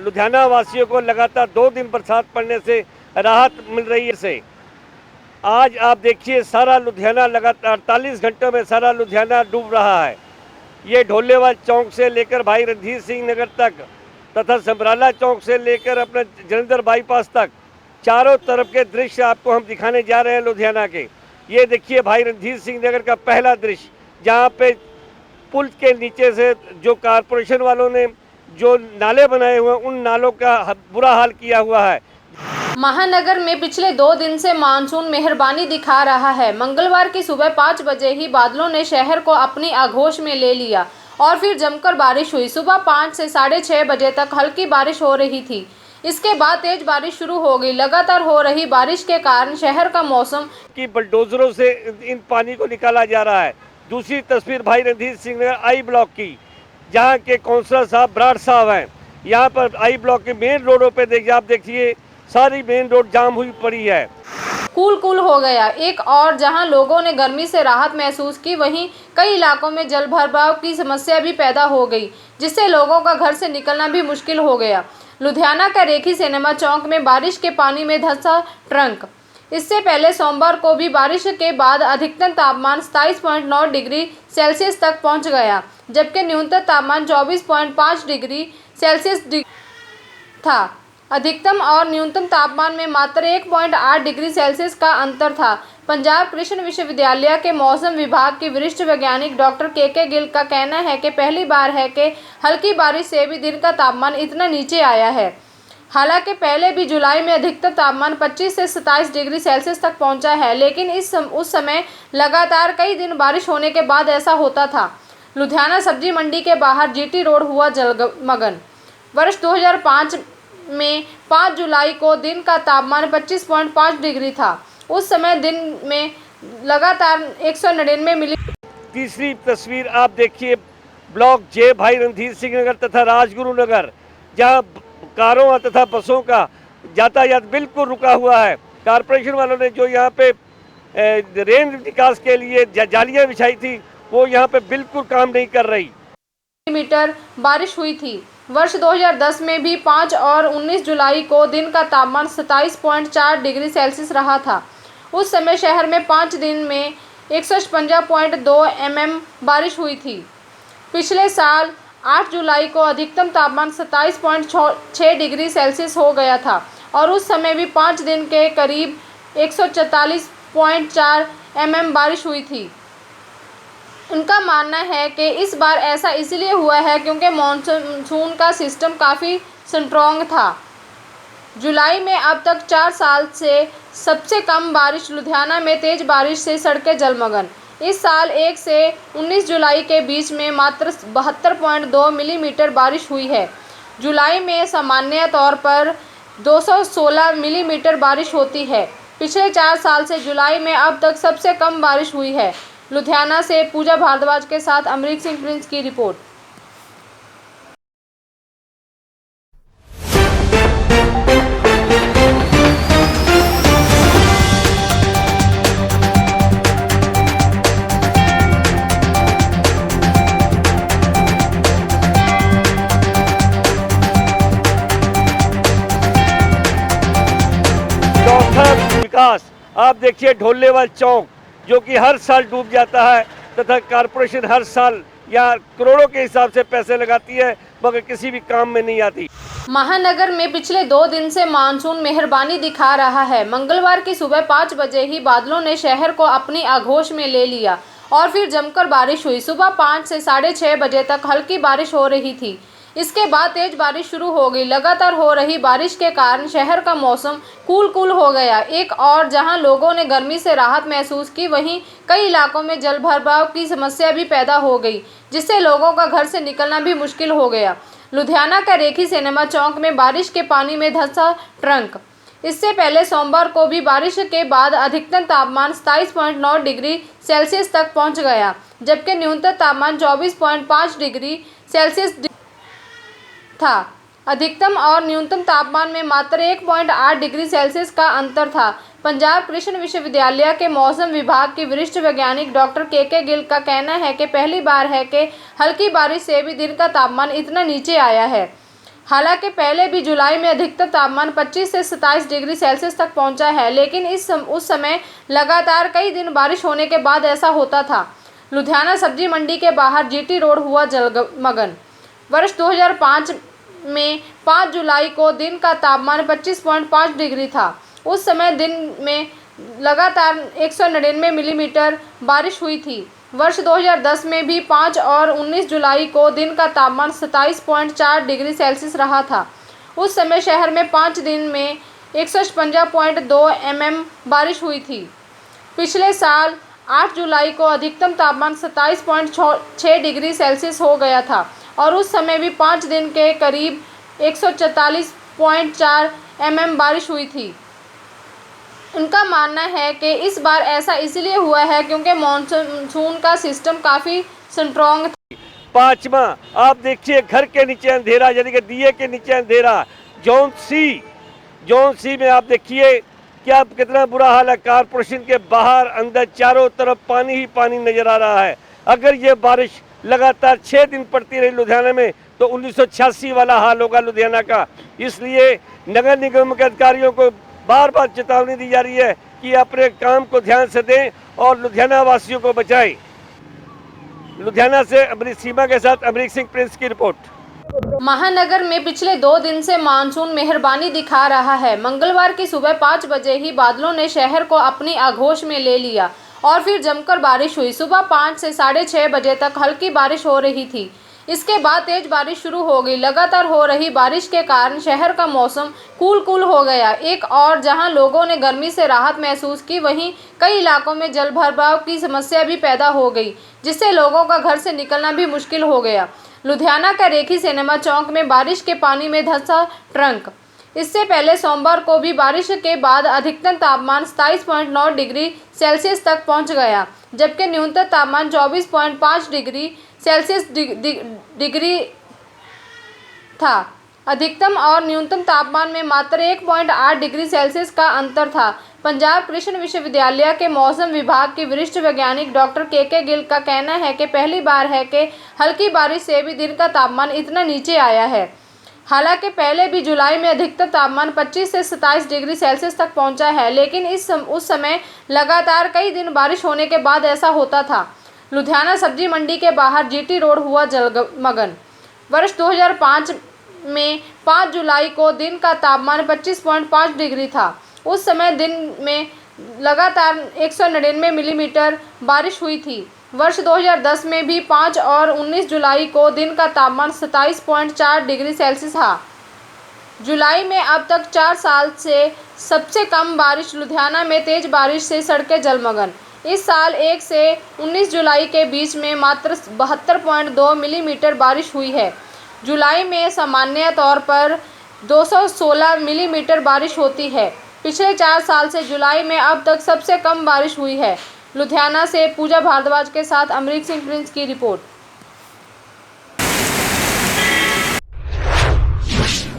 लुधियाना वासियों को लगातार 2 दिन बरसात पड़ने से राहत मिल रही है। आज आप देखिए सारा लुधियाना लगातार 48 घंटों में सारा लुधियाना डूब रहा है। ये ढोलेवाल चौक से लेकर भाई रणधीर सिंह नगर तक तथा समराला चौक से लेकर अपना जलंधर बाईपास तक चारों तरफ के दृश्य आपको हम दिखाने जा रहे हैं लुधियाना के। ये देखिए भाई रणधीर सिंह नगर का पहला दृश्य, जहाँ पे पुल के नीचे से जो कारपोरेशन वालों ने जो नाले बनाए हुए हैं उन नालों का बुरा हाल किया हुआ है। महानगर में पिछले 2 दिन से मानसून मेहरबानी दिखा रहा है। मंगलवार की सुबह 5 बजे ही बादलों ने शहर को अपनी आगोश में ले लिया और फिर जमकर बारिश हुई। सुबह 5 से 6:30 बजे तक हल्की बारिश हो रही थी। इसके बाद तेज बारिश शुरू हो गई। लगातार हो रही बारिश के कारण शहर का मौसम की बुलडोजरों से इन पानी को निकाला जा रहा है। दूसरी तस्वीर भाई रणधीर सिंह नगर आई ब्लॉक की, जहाँ के काउंसलर साहब बराड़ साहब हैं। यहाँ पर आई ब्लॉक के मेन रोडों पे आप देखिए सारी मेन रोड जाम हुई पड़ी है। कूल हो गया। एक और जहां लोगों ने गर्मी से राहत महसूस की, वहीं कई इलाकों में जल भराव की समस्या भी पैदा हो गई, जिससे लोगों का घर से निकलना भी मुश्किल हो गया। लुधियाना का रेखी सिनेमा चौक में बारिश के पानी में धंसा ट्रक। इससे पहले सोमवार को भी बारिश के बाद अधिकतम तापमान 27.9 डिग्री सेल्सियस तक पहुंच गया, जबकि न्यूनतम तापमान 24.5 डिग्री सेल्सियस था। अधिकतम और न्यूनतम तापमान में मात्र 1.8 डिग्री सेल्सियस का अंतर था। पंजाब कृषि विश्वविद्यालय के मौसम विभाग के वरिष्ठ वैज्ञानिक डॉक्टर के गिल का कहना है कि पहली बार है कि हल्की बारिश से भी दिन का तापमान इतना नीचे आया है। हालांकि पहले भी जुलाई में अधिकतम तापमान 25 से 27 डिग्री सेल्सियस तक पहुंचा है, लेकिन उस समय लगातार कई दिन बारिश होने के बाद ऐसा होता था। लुधियाना सब्जी मंडी के बाहर जीटी रोड हुआ जलमग्न। वर्ष 2005 में 5 जुलाई को दिन का तापमान 25.5 डिग्री था। उस समय दिन में लगातार 199 मिली। तीसरी तस्वीर आप देखिए ब्लॉक जे भाई रणधीर सिंह नगर तथा राजगुरु नगर, जहां कारों तथा बसों का यातायात बिल्कुल रुका हुआ है। कारपोरेशन वालों ने जो यहाँ पे रेन निकास के लिए जालियां बिछाई थी, वो यहाँ पे बिल्कुल काम नहीं कर रही। मिलीमीटर बारिश हुई थी। वर्ष 2010 में भी 5 और 19 जुलाई को दिन का तापमान 27.4 डिग्री सेल्सियस रहा था। उस समय शहर में 5 दिन में 156.2 mm बारिश हुई थी। पिछले साल 8 जुलाई को अधिकतम तापमान 27.6 डिग्री सेल्सियस हो गया था और उस समय भी 5 दिन के करीब 144.4 mm बारिश हुई थी। उनका मानना है कि इस बार ऐसा इसलिए हुआ है क्योंकि मानसून का सिस्टम काफ़ी स्ट्रॉन्ग था। जुलाई में अब तक 4 साल से सबसे कम बारिश लुधियाना में तेज बारिश से सड़कें जलमग्न। इस साल 1 से 19 जुलाई के बीच में मात्र 72.2 मिलीमीटर बारिश हुई है। जुलाई में सामान्य तौर पर 216 मिलीमीटर बारिश होती है। पिछले 4 साल से जुलाई में अब तक सबसे कम बारिश हुई है। लुधियाना से पूजा भारद्वाज के साथ अमरीक सिंह प्रिंस की रिपोर्ट। चौथा विकास आप देखिए ढोलेवाल चौक, जो कि हर साल डूब जाता है तथा कारपोरेशन हर साल या करोड़ों के हिसाब से पैसे लगाती है, मगर किसी भी काम में नहीं आती। महानगर में पिछले 2 दिन से मानसून मेहरबानी दिखा रहा है। मंगलवार की सुबह 5 बजे ही बादलों ने शहर को अपनी आगोश में ले लिया और फिर जमकर बारिश हुई। सुबह 5 से 6:30 बजे तक हल्की बारिश हो रही थी। इसके बाद तेज बारिश शुरू हो गई। लगातार हो रही बारिश के कारण शहर का मौसम कूल हो गया। एक और जहां लोगों ने गर्मी से राहत महसूस की, वहीं कई इलाकों में जल भराव की समस्या भी पैदा हो गई, जिससे लोगों का घर से निकलना भी मुश्किल हो गया। लुधियाना का रेखी सिनेमा चौक में बारिश के पानी में धंसा ट्रक। इससे पहले सोमवार को भी बारिश के बाद अधिकतम तापमान 27.9 डिग्री सेल्सियस तक पहुंच गया, जबकि न्यूनतम तापमान 24.5 डिग्री सेल्सियस था। अधिकतम और न्यूनतम तापमान में मात्र 1.8 डिग्री सेल्सियस का अंतर था। पंजाब कृषि विश्वविद्यालय के मौसम विभाग के वरिष्ठ वैज्ञानिक डॉक्टर के गिल का कहना है कि पहली बार है कि हल्की बारिश से भी दिन का तापमान इतना नीचे आया है। हालांकि पहले भी जुलाई में अधिकतम तापमान 25 से 27 डिग्री सेल्सियस तक पहुंचा है, लेकिन उस समय लगातार कई दिन बारिश होने के बाद ऐसा होता था। लुधियाना सब्जी मंडी के बाहर जीटी रोड हुआ जलमग्न। वर्ष 2005 में 5 जुलाई को दिन का तापमान 25.5 डिग्री था। उस समय दिन में लगातार 199 मिलीमीटर बारिश हुई थी। वर्ष 2010 में भी 5 और 19 जुलाई को दिन का तापमान 27.4 डिग्री सेल्सियस रहा था। उस समय शहर में 5 दिन में 156.2 बारिश हुई थी। पिछले साल 8 जुलाई को अधिकतम तापमान 27.6 डिग्री सेल्सियस हो गया था और उस समय भी 5 दिन के करीब 144.4 बारिश हुई थी। उनका मानना है कि इस बार ऐसा इसलिए हुआ है क्योंकि मानसून का सिस्टम काफ़ी स्ट्रॉन्ग था। पांचवा, आप देखिए घर के नीचे अंधेरा, यानी कि दिए के नीचे अंधेरा। जोन सी में आप देखिए क्या कितना बुरा हाल है। कारपोरेशन के बाहर अंदर चारों तरफ पानी ही पानी नजर आ रहा है। अगर ये बारिश लगातार 6 दिन पड़ती रही लुधियाना में तो 1986 वाला हाल होगा लुधियाना का। इसलिए नगर निगम के अधिकारियों को बार बार चेतावनी दी जा रही है कि अपने काम को ध्यान से दें और लुधियाना वासियों को बचाएं। लुधियाना से अमरीक सीमा के साथ अमरीक सिंह प्रिंस की रिपोर्ट। महानगर में पिछले 2 दिन से मानसून मेहरबानी दिखा रहा है। मंगलवार की सुबह 5 बजे ही बादलों ने शहर को अपनी आगोश में ले लिया और फिर जमकर बारिश हुई। सुबह 5 से 6:30 बजे तक हल्की बारिश हो रही थी। इसके बाद तेज बारिश शुरू हो गई। लगातार हो रही बारिश के कारण शहर का मौसम कूल हो गया। एक और जहां लोगों ने गर्मी से राहत महसूस की, वहीं कई इलाकों में जलभराव की समस्या भी पैदा हो गई, जिससे लोगों का घर से निकलना भी मुश्किल हो गया। लुधियाना का रेखी सिनेमा चौक में बारिश के पानी में धंसा ट्रक। इससे पहले सोमवार को भी बारिश के बाद अधिकतम तापमान 27.9 डिग्री सेल्सियस तक पहुंच गया, जबकि न्यूनतम तापमान 24.5 डिग्री सेल्सियस डिग्री था। अधिकतम और न्यूनतम तापमान में मात्र 1.8 डिग्री सेल्सियस का अंतर था। पंजाब कृषि विश्वविद्यालय के मौसम विभाग के वरिष्ठ वैज्ञानिक डॉक्टर के गिल का कहना है कि पहली बार है कि हल्की बारिश से भी दिन का तापमान इतना नीचे आया है। हालांकि पहले भी जुलाई में अधिकतम तापमान 25 से 27 डिग्री सेल्सियस तक पहुंचा है, लेकिन उस समय लगातार कई दिन बारिश होने के बाद ऐसा होता था। लुधियाना सब्जी मंडी के बाहर जीटी रोड हुआ जलमग्न। वर्ष 2005 में 5 जुलाई को दिन का तापमान 25.5 डिग्री था। उस समय दिन में लगातार 199 मिलीमीटर बारिश हुई थी। वर्ष 2010 में भी 5 और 19 जुलाई को दिन का तापमान 27.4 डिग्री सेल्सियस था। जुलाई में अब तक 4 साल से सबसे कम बारिश। लुधियाना में तेज बारिश से सड़कें जलमग्न। इस साल 1 से 19 जुलाई के बीच में मात्र 72.2 मिलीमीटर बारिश हुई है। जुलाई में सामान्य तौर पर 216 मिलीमीटर बारिश होती है। पिछले 4 साल से जुलाई में अब तक सबसे कम बारिश हुई है। लुधियाना से पूजा भारद्वाज के साथ अमरीक सिंह प्रिंस की रिपोर्ट।